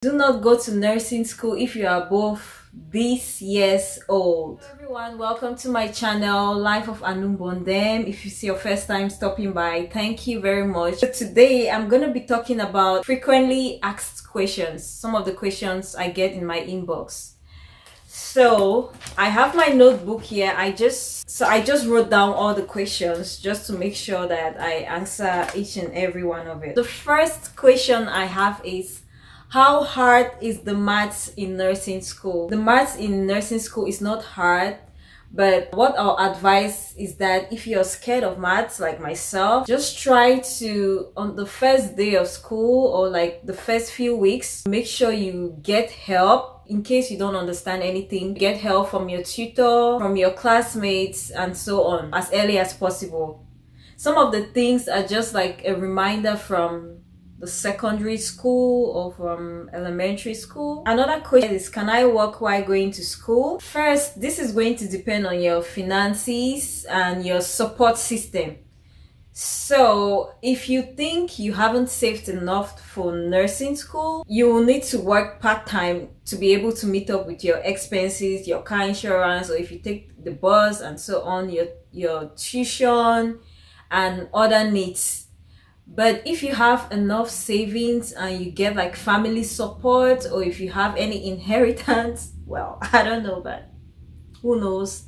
Do not go to nursing school if you are above this years old. Hello everyone, welcome to my channel, lifeofanubondem. If it's your first time stopping by, thank you very much. So today I'm going to be talking about frequently asked questions, some of the questions I get in my inbox. So I have my notebook here. I just wrote down all the questions just to make sure that I answer each and every one of it. The first question I have is, how hard is the maths in nursing school? The maths in nursing school is not hard, but what I'll advise is that if you're scared of maths like myself, just try to, on the first day of school or like the first few weeks, make sure you get help. In case you don't understand anything, get help from your tutor, from your classmates, and so on as early as possible. Some of the things are just like a reminder from the secondary school or from elementary school. Another question is, can I work while going to school? First, this is going to depend on your finances and your support system. So if you think you haven't saved enough for nursing school, you will need to work part-time to be able to meet up with your expenses, your car insurance, or if you take the bus and so on, your tuition and other needs. But if you have enough savings and you get like family support, or if you have any inheritance, well, I don't know, but who knows,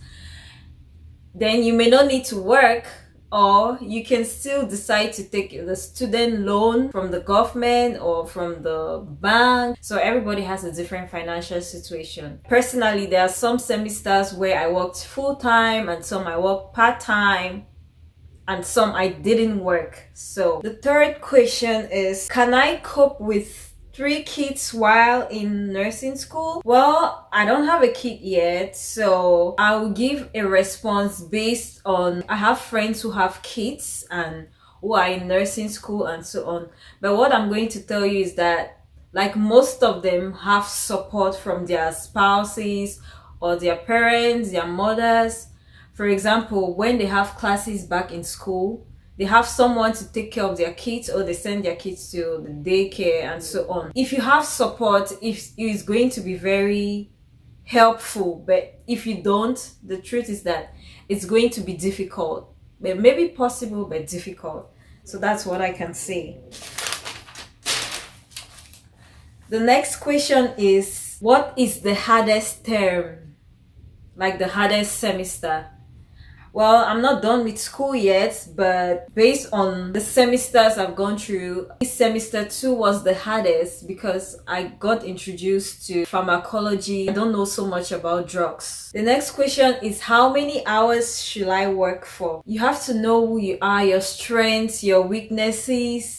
then you may not need to work, or you can still decide to take the student loan from the government or from the bank. So everybody has a different financial situation. Personally, there are some semesters where I worked full-time and some I worked part-time, and some I didn't work. So the third question is, can I cope with 3 kids while in nursing school? Well, I don't have a kid yet, so I will give a response based on, I have friends who have kids and who are in nursing school and so on. But what I'm going to tell you is that like most of them have support from their spouses or their parents, their mothers. For example, when they have classes back in school, they have someone to take care of their kids, or they send their kids to the daycare and so on. If you have support, it's going to be very helpful. But if you don't, the truth is that it's going to be difficult. But maybe possible, but difficult. So that's what I can say. The next question is, what is the hardest term? Like the hardest semester? Well, I'm not done with school yet, but based on the semesters I've gone through, this semester 2 was the hardest because I got introduced to pharmacology. I don't know so much about drugs. The next question is, how many hours should I work for? You have to know who you are, your strengths, your weaknesses,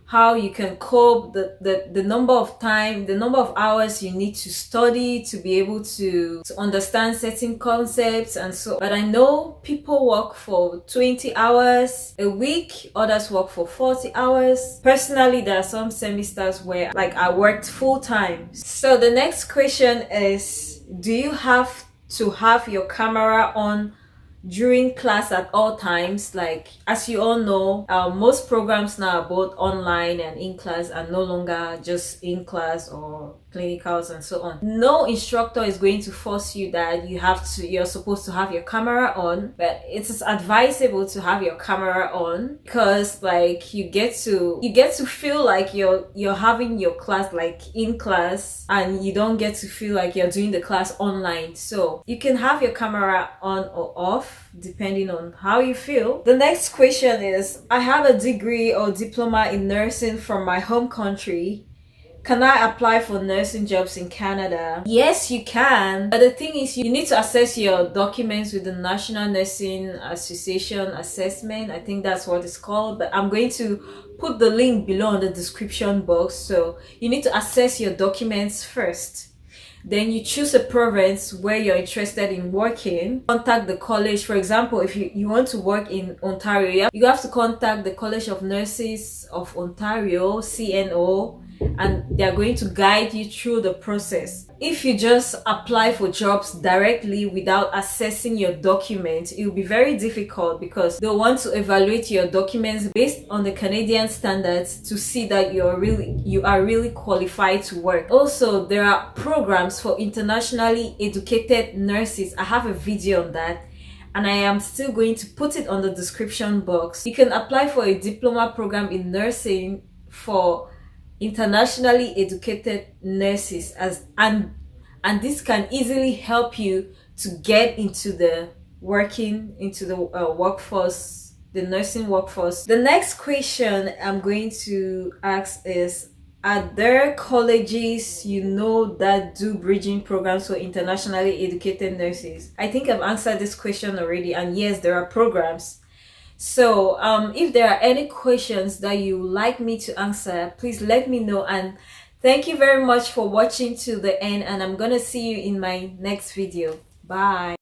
how you can cope, the number of hours you need to study to be able to understand certain concepts and so. But I know people work for 20 hours a week, others work for 40 hours. Personally, there are some semesters where like I worked full-time. So the next question is, do you have to have your camera on during class at all times? Like, as you all know, most programs now are both online and in class, and no longer just in class or clinicals and so on. No instructor is going to force you that you're supposed to have your camera on, but it is advisable to have your camera on because like you get to feel like you're having your class like in class, and you don't get to feel like you're doing the class online. So you can have your camera on or off depending on how you feel. The next question is, I have a degree or diploma in nursing from my home country. Can I apply for nursing jobs in Canada? Yes, you can. But the thing is, you need to assess your documents with the National Nursing Association assessment. I think that's what it's called. But I'm going to put the link below in the description box. So you need to assess your documents first. Then you choose a province where you're interested in working. Contact the college. For example, if you want to work in Ontario, you have to contact the College of Nurses of Ontario, CNO. and they are going to guide you through the process. If you just apply for jobs directly without assessing your documents, it will be very difficult because they'll want to evaluate your documents based on the Canadian standards to see that you are really qualified to work. Also, there are programs for internationally educated nurses. I have a video on that, and I am still going to put it on the description box. You can apply for a diploma program in nursing for internationally educated nurses, and this can easily help you to get into the workforce, the nursing workforce. The next question I'm going to ask is, are there colleges that do bridging programs for internationally educated nurses? I think I've answered this question already, and yes, there are programs. So if there are any questions that you would like me to answer, please let me know. And thank you very much for watching to the end, and I'm gonna see you in my next video. Bye.